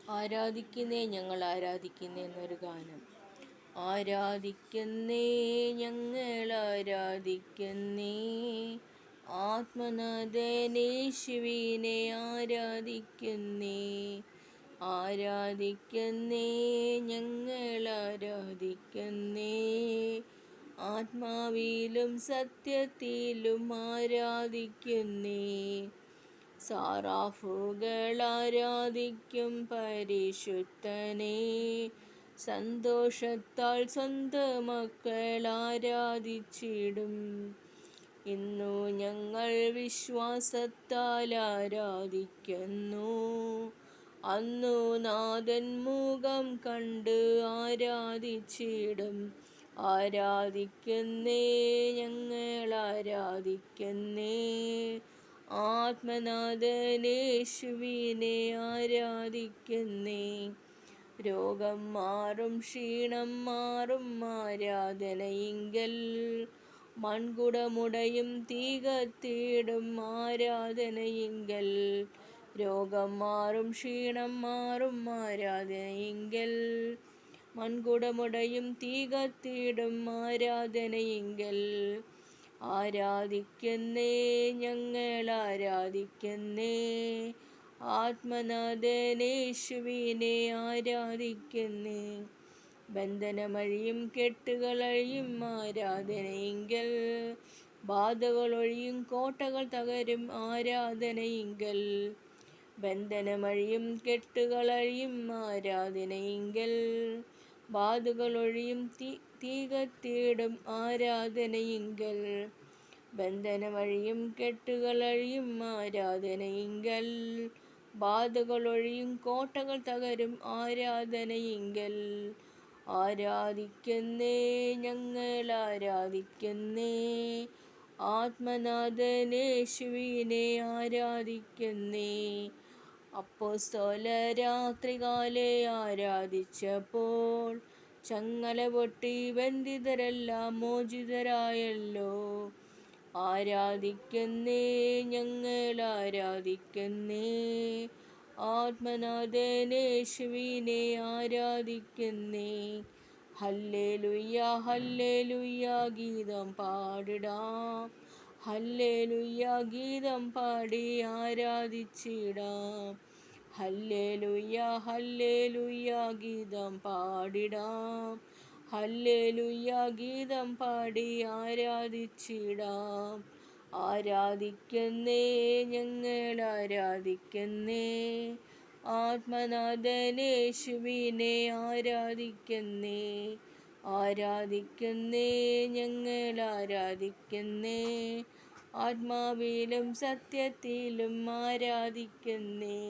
ആരാധിക്കുന്നേ ഞങ്ങൾ ആരാധിക്കുന്നേ എന്നൊരു ഗാനം. ആരാധിക്കുന്നേ ഞങ്ങൾ ആരാധിക്കുന്നേ, ആത്മനാഥനേശുവിനെ ആരാധിക്കുന്നേ. ആരാധിക്കുന്നേ ഞങ്ങൾ ആരാധിക്കുന്നേ, ആത്മാവിലും സത്യത്തിലും ആരാധിക്കുന്നേ. സാറാഫുകൾ ആരാധിക്കും പരിശുദ്ധനെ, സന്തോഷത്താൽ സ്വന്തം മക്കൾ ആരാധിച്ചിടും. ഇന്നു ഞങ്ങൾ വിശ്വാസത്താൽ ആരാധിക്കുന്നു, അന്നു നാഥൻ മുഖം കണ്ട് ആരാധിച്ചിടും. ആരാധിക്കുന്നേ ഞങ്ങൾ ആരാധിക്കുന്നേ, ആത്മനാഥനേശുവിനെ ആരാധിക്കുന്നേ. രോഗം മാറും ക്ഷീണം മാറും ആരാധനയിങ്കൽ, മൺകുടമുടയും തീ കത്തിയിടും ആരാധനയിങ്കൽ. രോഗം മാറും ക്ഷീണം മാറും ആരാധനയിങ്കൽ, മൺകുടമുടയും തീ കത്തിയിടും ആരാധനയിങ്കൽ. ആരാധിക്കുന്നേ ഞങ്ങൾ ആരാധിക്കുന്നേ, ആത്മനാഥനേശുവിനെ ആരാധിക്കുന്നേ. ബന്ധനമഴിയും കെട്ടുകളഴിയും ആരാധനയിങ്കൽ, ബാധകളൊഴിയും കോട്ടകൾ തകരും ആരാധനയിങ്കൽ. ബന്ധനമഴിയും കെട്ടുകളഴിയും ആരാധനയിങ്കൽ, ബാധകളൊഴിയും തീ കത്തിയിടും ആരാധനയിങ്കൽ. ബന്ധനമഴിയും കെട്ടുകളഴിയും ആരാധനയിങ്കൽ, ബാധകളൊഴിയും കോട്ടകൾ തകരും ആരാധനയിങ്കൽ. ആരാധിക്കുന്നേ ഞങ്ങൾ ആരാധിക്കുന്നേ, ആത്മനാഥനേശുവിനെ ആരാധിക്കുന്നേ. അപ്പോസ്തലർ രാത്രികാലെ ആരാധിച്ചപ്പോൾ, ചങ്ങല പൊട്ടി ബന്ധിതരെല്ലാം മോചിതരായല്ലോ. ആരാധിക്കുന്നേ ഞങ്ങൾ ആരാധിക്കുന്നേ, ആത്മനാഥനേശുവിനെ ആരാധിക്കുന്നേ. ഹല്ലേലൂയ ഹല്ലേലൂയ ഗീതം പാടിടാം, ഹല്ലേലൂയ ഗീതം പാടി ആരാധിച്ചിടാം. ഹല്ലേലൂയ ഹല്ലേലൂയ ഗീതം പാടിടാം, ഹല്ലേലൂയ ഗീതം പാടി ആരാധിച്ചിടാം. ആരാധിക്കുന്നേ ഞങ്ങൾ ആരാധിക്കുന്നേ, ആത്മനാഥനേശുവിനെ ആരാധിക്കുന്നേ. ആരാധിക്കുന്നേ ഞങ്ങൾ ആരാധിക്കുന്നേ, ആത്മാവിലും സത്യത്തിലും ആരാധിക്കുന്നേ.